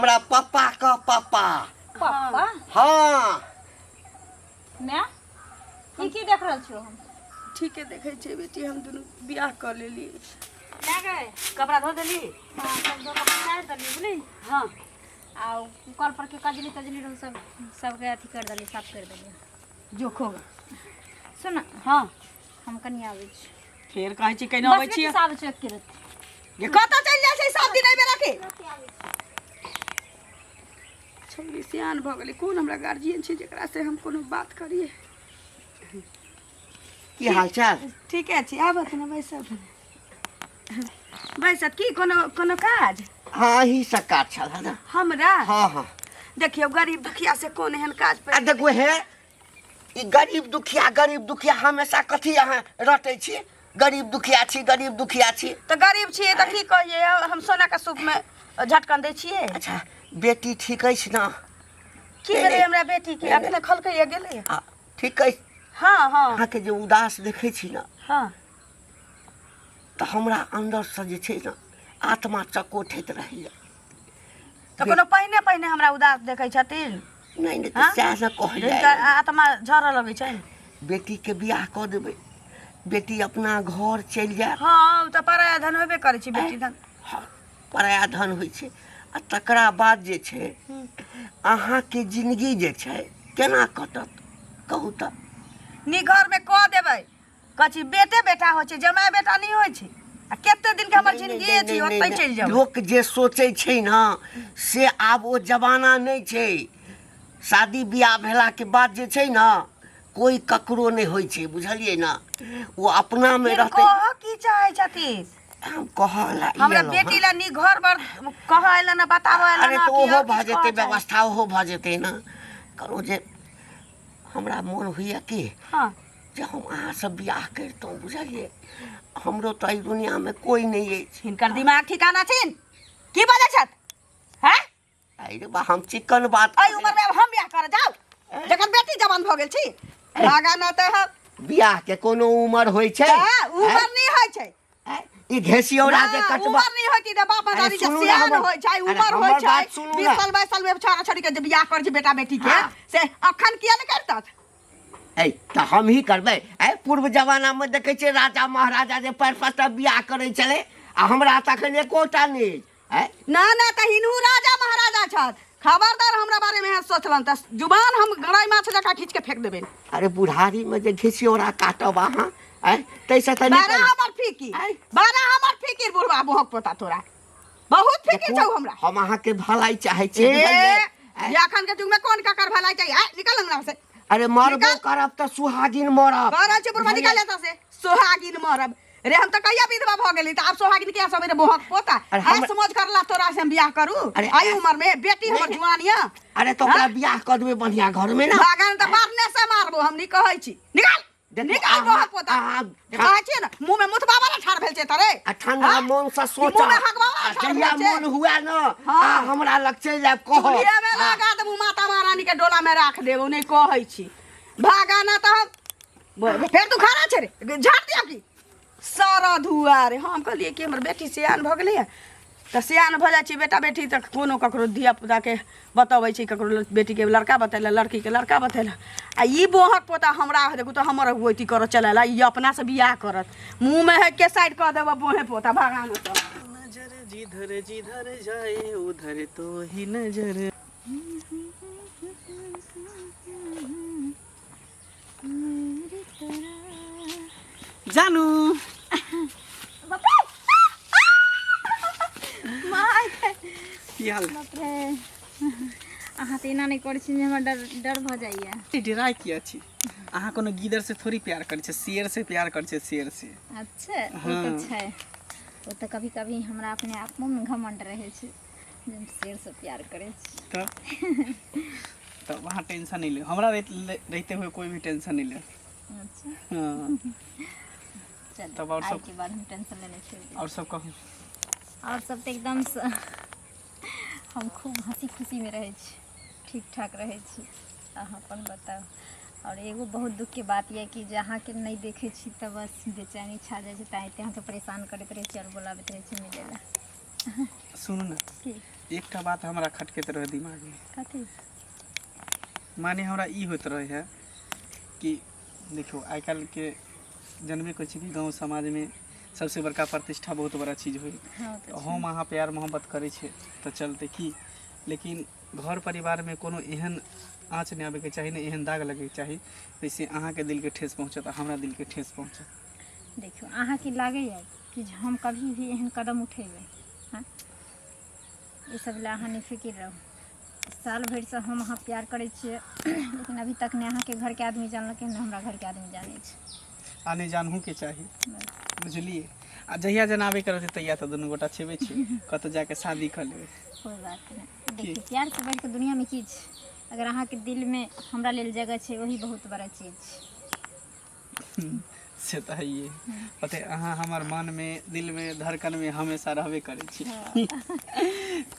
हमरा पापा का पापा। पापा हाँ मैं की देख रहल छियो हम? ठीक है देखे छे बेटी हम दोनों बियाह कर लेली। ले गए कपड़ा धो देली। हां सब दो कपड़ा सार दली बुझली। हाँ आ कल पर के कजली तजली रहो सब के अथी कर दली साफ कर दली। जो खो सुन हाँ हम कनी आबै छी। फिर कहै छी केना आबै छी? बस साब चेक करत ये कत चल जाय छै सब दिन एबे रखे। छौरी सियान भ गेलै कोन हमरा गार्जियन छै जेकरा से हम कोनो बात करिए। की हाल चाल? ठीके छै आबत न बैसत। बैसत की कोनो काज? हाँ ही सकार छल है ना। हमरा हाँ हाँ देखियो गरीब दुखिया से कोन एहन काज आ पे देखो हे ई गरीब दुखिया हमेशा कथी अहाँ रटै छी? गरीब दुखिया छी तो गरीब छिए त की कहिए हम सोना का सूप में झटकन दै छिए। अच्छा बेटी ठीक अछि ना? की भेलै हमरा बेटी के अखने खलकै गेलै। ठीक अछि। हाँ हाँ अहाँके जे उदास देखै छी ना हाँ तो हमरा अंदर से जे छै ना आत्मा चकोठैत रहैया। तो कोनो पहिने हमरा उदास देखै छथिन। नहीं नहीं हाँ? तो सएह न कहल जिनकर जाय। आत्मा झरऽ लगै छै। बेटी के बियाह कऽ देबै बेटी अपना घर चलि जायत। हाँ त पराया धन होबे करै छै बेटी धन। हाँ पराया धन होइ छै आ तकरा बाद जे छै अहाँके जिंदगी जे छै केना कटत कहू तऽ? नी घर में कह देबै कछि बेटे बेटा होइ छै जमाय बेटा नहीं होइ छै। आ कते दिन के हमर जिंदगी छै ओतै चलि जाऊ। लोक जे सोचै छै ना से आब ओ जमाना नहीं छै। शादी बियाह भेला के बाद जे छै ना कोई ककरो नहीं होइ छै बुझलियै ना। वो अपना में रहतै। कह की चाहे छथिन? हम कहला हमरा बेटी ला नी घर पर कहैला ना बतावैला अरे ना। तो ओहो भ जेतै व्यवस्था ओहो भ जेतै ना। करो जे हमरा मन होइया कि हाँ जे हम अहाँ से बियाह करतौं बुझलियै। हमरो तो एहि दुनिया में कोई नहीं अछि। हिनकर दिमाग ठिकाना छिन की बजै छथ? हैं अरे बा हम चिकन बात एहि उम्र में हम बियाह कर जाऊ जखन बेटी जवान भ गेल छी। भागा ना त बियाह के कोनो उम्र होइ छै? उम्र नहीं होइ छै। ई घेसियौरा जे कटबा उम्र नहीं होइ कि बाप दादी के सुनू ना सियान हमर- होइ छै अरे उम्र हमर होइ छै। बात सुनू 20 ना। साल 22 साल में छोरा छोरी के जे बियाह कर छै बेटा बेटी के हाँ। से अखन किया नहीं करतत? ऐ तो हम ही करबै। ऐ पूर्व जमाना में देखे छियै राजा महाराजा जे पैर पस्ता बियाह करै छलै आ हमरा तखन एकोटा नहीं। ऐ ना ना त हिनहु राजा महाराजा छथ। खबरदार हमरा बारे में सोचलन त जुबान हम गड़ाई माछ जका खींच के फेंक देबे। अरे बुढ़ारी में जे घेसियौरा काटब अहाँ ऐ तैसे त बारा निकल। हमर फिकिर बारा हमर फिकिर बुढ़वा मोहक पोता तोरा बहुत फिकिर छौ हमरा। हम अहाँके भलाई चाहै छी ए बुझलियै। ये अखन के युग में कोन ककर भलाई चाहिए? निकल अंगना से। अरे मरबो निकल। करब त सुहागिन मरब। करल छै बुढ़वा निकल लेता से सोहागिन मरब। रे हम त कहिया विधवा भ गेली त अब सोहागिन के सब मेरे मोहक पोता। अरे है हम- समझ करला तोरा से हम बियाह करू। अरे आई उम्र में बेटी हमर नहीं। जुआनिया अरे तो ओकरा बियाह कर देबै बढ़िया घर में ना। भागन त मारने से मारबो हम नहीं कहै छी। निकल देखो, निकल मोहक पोता। कहै छी ना मुंह में मुतबा वाला ठाड़ भेल छै तरे। आ ठंडा मन से सोच मुंह में हगवा वाला ठाड़ जहिया भेल छै। मन हुए ना हाँ। आ हमरा लग चलि आयब कहो। चूल्हे में लगा देबू माता महारानी के डोला में राख देबू नहीं कहै छी। भागाना त हम फेर तू खड़ा छे रे झाड़ दिया की सारा धुआ रे। हम कहलिए कि हमर बेटी सियान भ गेलै त सियान भ जाइ छी बेटा बेटी त कोनो ककरो धिया पुता के बतबै छी ककरो बेटी के लड़का बतेला लड़की के लड़का बतेला। आ ई बोहक पोता हमरा देखू त हमर अगुवैती कर चलेला। ई अपना से बियाह करत मुंह में है के साइड कर देबो बोहे पोता भागाना त। नजर जिधर जाए उधर तो ही नजर। जानू की हाल? अहाँ त एना नहीं करै छी जे हमरा डर भ जाइए। डराय किया छी? अहाँ कोनो गिदर से थोड़ी प्यार करै छै शेर से प्यार करै छै शेर से। अच्छा वो तो छै। वो तो कभी कभी हमरा अपने आप में घमंड रहे छै जे हम शेर से प्यार करे छी। तो वहाँ टेंशन नहीं ले हमरा रहते हुए कोई भी टेंशन नहीं ले। अच्छा हाँ चल तब और आज सब के बाद हम टेंशन लेने छोड़ दी। और सब कहूँ और सब तो एकदम हम खूब हंसी खुशी में रहे छी ठीक ठाक रहे छी। अहाँ अपन बताओ। और एगो बहुत दुख के बात यह कि जहाँ के नहीं देखे छी तब बस बेचैनी छा जाए ताते अहाँ के परेशान करते रहे छी और बोलाबे रहे छी मिले ला। सुनू ना की एकटा बात हमरा खटकैत रहे दिमाग में। कथी माने हमरा ई होइत रहे है कि देखियो आइ काल्हि के जनबे करै छी कि गाँव समाज में सबसे बड़का प्रतिष्ठा बहुत बड़ा चीज होई। हाँ तो हम अहाँ प्यार मोहब्बत करै छै तऽ चलते की, लेकिन घर परिवार में कोनो एहन आँच नहीं आबे के चाही, नहीं एहन दाग लगे के चाही जैसे अहाँ के दिल के ठेस पहुँचत आ हमरा दिल के ठेस पहुँचत। देखियो अहाँ की लागैए कि जे हम कभी भी एहन कदम उठेबै? हाँ ये सब ला अहाँ नहीं फिकिर रहू। साल भरि से हम अहाँ प्यार करै छियै लेकिन अभी तक ने अहाँ के घर के आदमी जानलकै ने हमरा घर के आदमी जानै छै। आने जानहू के चाही, बुझलिए। आ जहिया जनाबे करते तहिया तो दुनू गोटा छेबे छी, कतौ जाके शादी कर लेबै। कोई बात नहीं। देखिए प्यार से बढ़ के दुनिया में की छै? अगर अहाँ के दिल में हमरा लेल जगह छै वही बहुत बड़ा चीज छै। से तो है ये पते अहाँ हमार मन में दिल में धड़कन में हमेशा रहबे करे छी।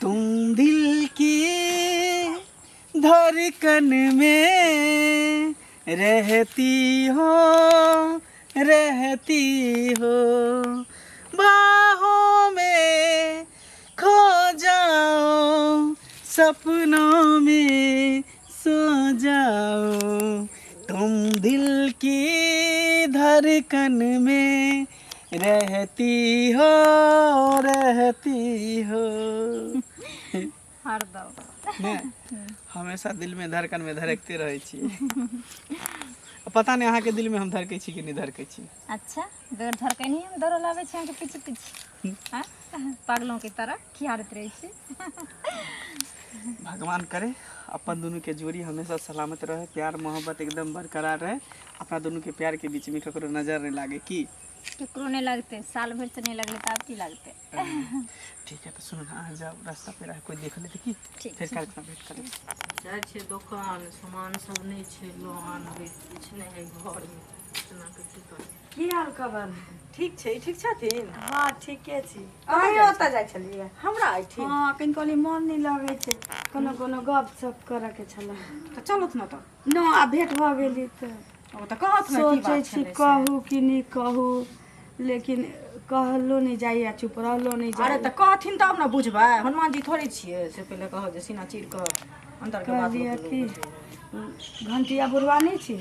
तुम दिल की धड़कन में रहती हो बाहों में खो जाओ सपनों में सो जाओ। तुम दिल की धड़कन में रहती हो हरदम ने हमेशा दिल में धड़कन में धड़कते रहे छी। पता नहीं अहाँ के दिल में हम धड़कै छी कि नहीं धड़कै छी। अच्छा बेर धड़कनी हम दौड़ लावे छी अहाँ के पीछे पीछे हाँ पागलों की तरह खियारत रहे छी। भगवान करे अपन दोनों के जोड़ी हमेशा सलामत रहे, प्यार मोहब्बत एकदम बरकरार रहे, अपना दोनों के प्यार के बीच में ककरो नजर नहीं लागे की। केकरो नहीं लगते, साल भर से नहीं लगले तो आप की लगते। ठीक है तो सुनो ना, आ जाओ रास्ता पे रहे कोई देख लेते की ठीक फिर काल वेट करें। जाइ छै दोकान सामान सब नहीं छै लो आनबै किछ नहीं है घर में इतना के की कर। की हाल खबर? ठीक छै, ठीक छथिन? हाँ ठीके छी। अहीं अहाँ ओतऽ जाइ छलियै? हमरा आइठिन हाँ कनि कहली मन नहीं लगे छै, कोनो कोनो गप सप करे के छले। तऽ चलत न तऽ। न आ भेंट भ गेली तऽ ओ तऽ कहत न की सोचे बात छी छलै से। कहू कि नहीं कहू, लेकिन कहलो नहीं जाइए, चुप रहलो नहीं अरे जाइए। तऽ कहथिन तब न बुझबै, हनुमान जी थोड़े छियै से पहिले कह जे सीना चीर कऽ अंदर के बात कहलिए लोक कि बुझै। घंटिया बुढ़वा नहीं छी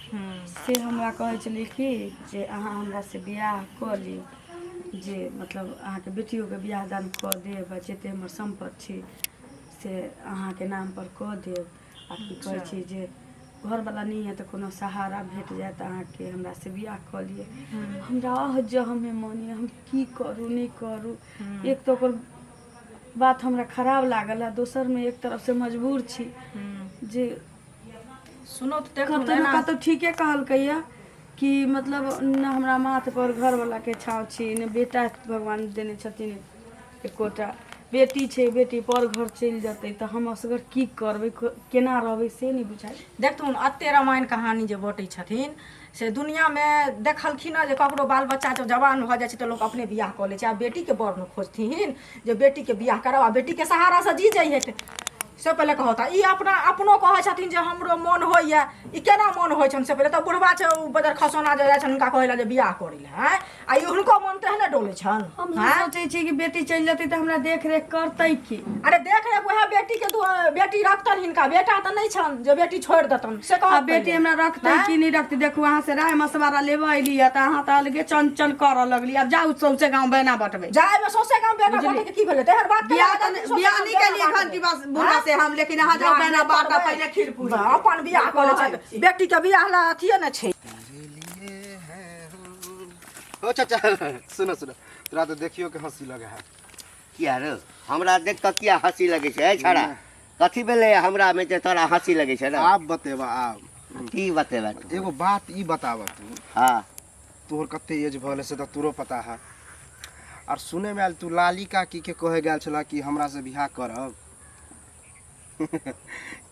हम्म से हमरा कहै छली कि जे अहाँ हमरा से बियाह कऽ ली, जे मतलब अहाँके बेटियोके बियाह दान कऽ देब, जतेक हमर सम्पत्ति से अहाँके नाम पर कऽ देब। आ की कहै छी जे घरवाला नहीं है तो कोनो सहारा भेट जाए अहाँके हमरा से बियाह कऽ लिए। हमरा जे हमें मानी हम की करू नहीं करू। एक तो ओकर बात हमरा खराब लागल है, दोसर में एक तरफ से मजबूर छी जे सुनो तऽ देखू कतौ न कतौ ठीके कहलकैया कि मतलब न हमरा माथ पर घर वाला के छाव छी, न बेटा भगवान देने छथिन एकोटा, बेटी छै बेटी पर घर चलि जेतै तऽ हम असगर की करबै, केना रहबै से नहीं बुझाइ। देखथुन एते रामायण कहानी जे बटै छथिन से दुनिया में देखलखिन हँ जे ककरो बाल बच्चा जब जवान भऽ जाइ छै तऽ लोक अपने बियाह कऽ लै छै। आ बेटी के बर न खोजथिन जे बेटी के बियाह करब आ बेटी के सहारा से जी जाइ है से पहिले कहता। ई अपनो कहै छथिन जे हमरो मन होइए, ई केना मन होइ छनि से पहिले तऽ बुढ़बा छै ओ बदर खसौना जे जाइ छनि हुनका कहै लए जे बियाह करै लए हैं, आ ई हुनको मन तेहने डोलै छनि। हम हैं? सोचै छी कि बेटी चलि जेतै तऽ हमरा देख रेख करतै की। अरे देख रे वएह बेटी के बेटी रखतन हिनका, बेटा तऽ नहीं छनि जे बेटी छोड़ि देतन से आ कहत बेटी पहिले। हमरा रखतै हैं? कि नहीं रखतै? देखू अहाँ से राय मशवरा लेबे अयली है तऽ अहाँ तऽ अलगे चंचल करऽ लगली। अब जाउ सौसे गाँव बहना बटबै। जाय में सौसे गाँव बेटा बुझली? बटै के की भेलै? तेहर बात के बियाह आदमी सौसे बियाह गाँव नहीं बेटा केलिए बाटबै। घंटी बस बुढ़ा से हम, लेकिन अहाँ जाउ बहना बाटा पहिले खीर पूरी। अपन बियाह कऽ लै छै बेटी के बियाह ला अथिए ने छै। ओ चाचा सुनो सुनो, तोरा तो देखियो के हंसी लगे है। किया रे हमरा देख कऽ किया हंसी लगे छै छड़ा? कथी भेलै हमरा में जे तोरा हंसी लगे छै रे? आप बतेबा आप की बतेबा तू? एगो बात ई बतावा तू, हाँ तोहर कते एज भले से तो तोरो पता है। और सुने में आयल तू लाली काकी के कहे गेल छला कि हमरा से बियाह करब।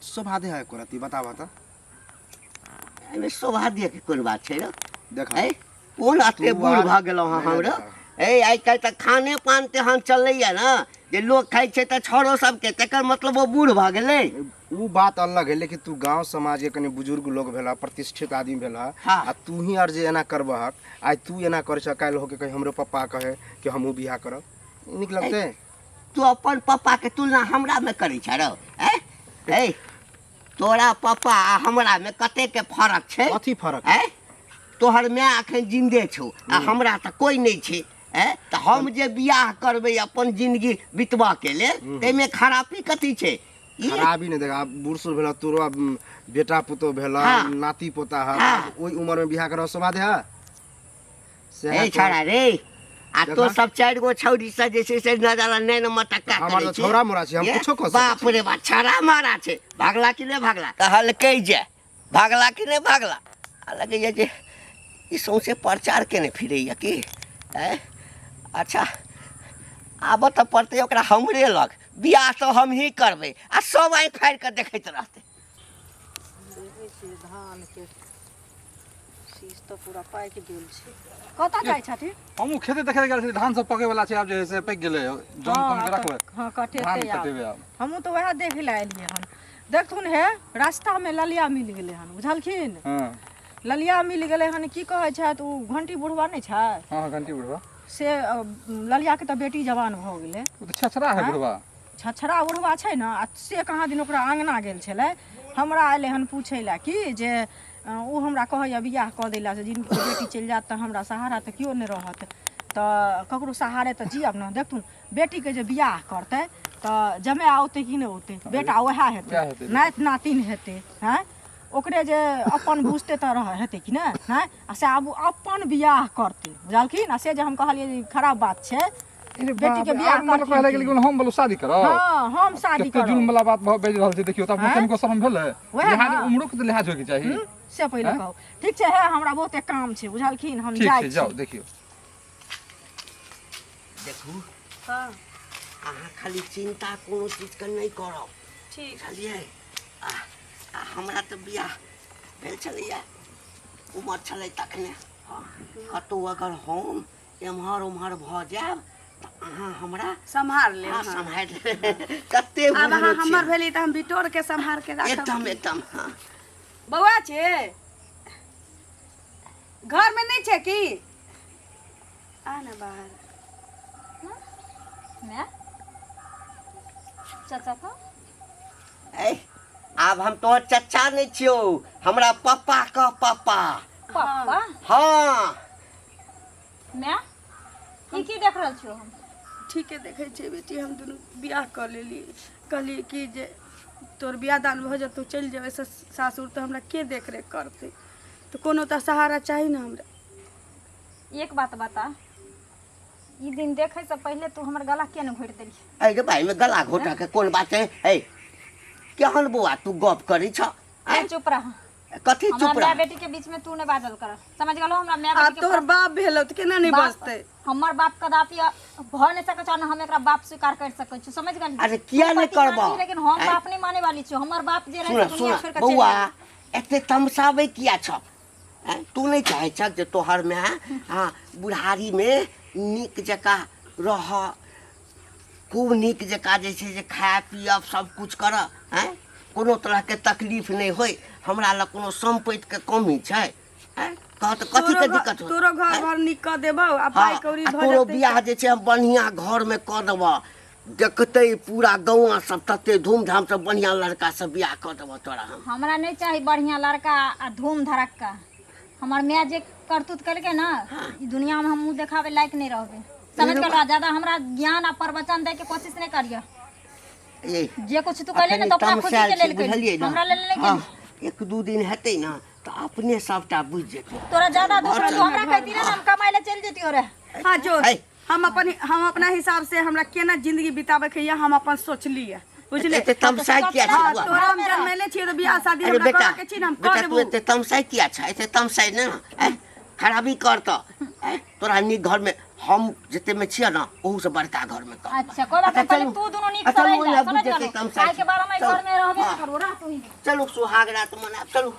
शोभा दे है करती बतावा त। एमे शोभा दिए के कोन बात छै रे? देख है कोन अते तू बूढ़ आर- भऽ गेलौ हँ नहीं, हमरा? नहीं, ए आइ काल्हि तऽ खाने पान तेहन चलैया ना जे लोग खाइ छै तऽ छोरो सबके, तकर मतलब वो बूढ़ भऽ गेलै। उ बात अलग है, लेकिन तू गांव समाज के कनी बुजुर्ग लोग भेला, प्रतिष्ठित आदमी भेला, हाँ। आ तू ही आर जे एना करबहक, आज तू एना करे छ, काल्हि होके कहीं हमरो पप्पा कहे कि हमहू बियाह करब, नीक लगते? तू अपन पापा के तुलना हमरा में करै छ रो ए तोरा पापा आ हमरा में कते के फर्क छै कथी फर्क तोहर माय अखन जिंदे छौ आ हमरा त कोई नहीं छै तो हम जे बियाह करबै अपन जिंदगी बितबा के लेल तैमे खराबी कथी छै खराबी नहीं देगा बूढ़ सूढ़ भेला तोरा बेटा पुतो भेला नाती पोता है ओई उम्र में बियाह करब स्वाद है ए छोरा रे आ तो सब 4 गो छौरी से जैसे से नजर नै न मटक्का हमर तो छौरा मोरा छै हम कुछो कह बाप रे बा छौरा मारा छै भागला कि नै भागला कहलकै जे भागला कि नै भागला लगे जे ई सौंसे प्रचार केने फिरैया की अच्छा आब त पड़तै ओकरा हमरे लग बियाह तो हम ही करबै आ सब आइ फाड़ के देखैत रहतै धान के शीश तो पूरा पाक गेल छै कतऽ जाइ छथि हमहूँ खेते देखे गेल छी धान सब पके वाला छै आब जे है से पक गेलै जौन कम के रखबै हाँ धान कटेते कटेबे आब हमहूँ तो वएह देखे ला एलियै हन देखथुन हे रास्ता में ललिया मिल गेलै हन बुझलखिन हाँ ललिया मिल गेलै हन की कहै छथि उ घंटी बुढ़वा नहि छै हाँ घंटी बुढ़वा से ललिया के तऽ बेटी जवान भऽ गेलै ओ तऽ छछरा है बुढ़वा छछरा बुढ़वा छै ने आ से कहाँ दिन ओकरा आंगना गेल छलै हमरा अयलै हन पूछै लए कि जे ओ हमरा कहैया बियाह कऽ दै लए से जिनकी बेटी चलि जायत तऽ हमरा सहारा तऽ केओ नहि रहत तऽ ककरो सहारे तऽ जियब ने देखथुन बेटीके जे बियाह करतै तऽ जमाय औतै कि नहि औतै बेटा वएह हेतै नाति नातिन हेतै हैं ओकरे जे अपन बुझतै तऽ हेतै कि नहि हैं आ से आब अपन बियाह करतै बुझलखिन आ से जे हम कहलियै खराब बात छै बेटी के बियाह मतलब कहले गेल हम बोलो शादी करब हाँ हम शादी कते जुल्म वाला बात बेज रहल छै देखियो तब कनिको शर्म भेलै लिहाज उम्र के लिहाज होके चाही से पहिले कहू ठीक छै है हमरा बहुते काम छै बुझलखिन हम ठीक जाइ छै छी जाओ देखियो देखू अहाँ खाली चिंता कोनो चीज के नहीं करब ठीक बुझलियै आ हमरा तऽ बियाह भेल छलैया उमर छलै तखने कतौ अगर हम एम्हर उम्हर भऽ जायब तऽ अहाँ हमरा संभाल ले सम्हारि कते अब अहाँ हमर भेली तऽ हम बिटोर के संभाल के राखब एकदम एकदम हाँ बौआ छै घर में नहीं छै की आ ना बाहर मैं चाचा का आब हम तोहर चच्चा नहीं छियो हमरा पापा कह पापा पापा हाँ मैं की देख रहल छियो हम ठीके देखे छै बेटी हम दुनू बियाह कर लेली कहली कि जे तोर बियाह दान भऽ जतौ चलि जेबै सासुर तो हमरा के देख रेख करते तो कोनो तो सहारा चाहिए ना हमरा एक बात बता ई दिन देखे से पहले तू हमर गला किया न घोट देली अरे भाई में गला घोटा के कौन बात है केहन बउआ तू गप करी छ चुप रह कथी चुप हमरा रह बेटी के बीच में तू ने बाजल कर समझ गेलो हमरा माय आ बेटी तोहर बाप भेलो त केना नहीं बचते हमर बाप कदापि भऽ नहीं सकै छ हम एकरा बाप स्वीकार कर सकै छी समझ गेली अरे किया नहीं करबा लेकिन हम बाप नहीं माने वाली छी हमर बाप जे रहे सुन दुनिया सुन छोड़ के बउआ एते तमसावे किया छ तू नहीं चाहे छ जे तोहर में हां बुढ़ारी में नीक जका रह खूब नीक जका जे छै जे खाय पियब सब कुछ कर हैं कोनो तरह के तकलीफ नहीं होय हमरा ल कोनो संपत्ति के कमी छै हैं कहत कथी के दिक्कत हो तोरो घर भर निक क देबो आ पाई कौड़ी भ तोरो जते बियाह जे छै हम बढ़िया घर में क देबो देखते पूरा गौवा सब तते धूमधाम से बढ़िया लड़का से बियाह क देबो तोरा हम हमरा नहीं चाहिए बढ़िया लड़का आ धूम धड़क्का हमर माय जे करतूत करके ना ई दुनिया में हम मुंह देखावे लायक नहीं रहबे समझ गेलो ज्यादा हमरा ज्ञान आ प्रवचन दे के कोशिश नहीं करियो ये जे कुछ तू कहले ना तो अपना खुशी के लेल बुझलियै ना हमरा लेल नहीं गेली एक दू दिन हेतै ना तो अपने सबटा बुझ जेतै तोरा ज्यादा दुख रह, तू हमरा कहती ना हम कमाई ले चल जेती रे हां जो है। हम अपना हिसाब से हमरा केना जिंदगी बितावे के हम अपन सोचली है बुझले एते तमसाई किया छै हां बुआ? तोरा हम जन्मेले छियै तो बियाह शादी अरे हमरा बेटा करे के छी हम कर बेटा तू देबो एते तमसाई किया छै एते तमसाई ना खराबी कर तो तोरा नी घर में हम जते में छियै ना ओहू से बड़का घर में कर अच्छा कोई बात नहीं पहले तू दोनों नीक अच्छा, करे मुझे जा अब समझ जैसे गेलो तमसाई काहे के बारे में चलो। घर में रहबे हाँ। ना करबो रह तू ही चलो सुहाग रात मना चलो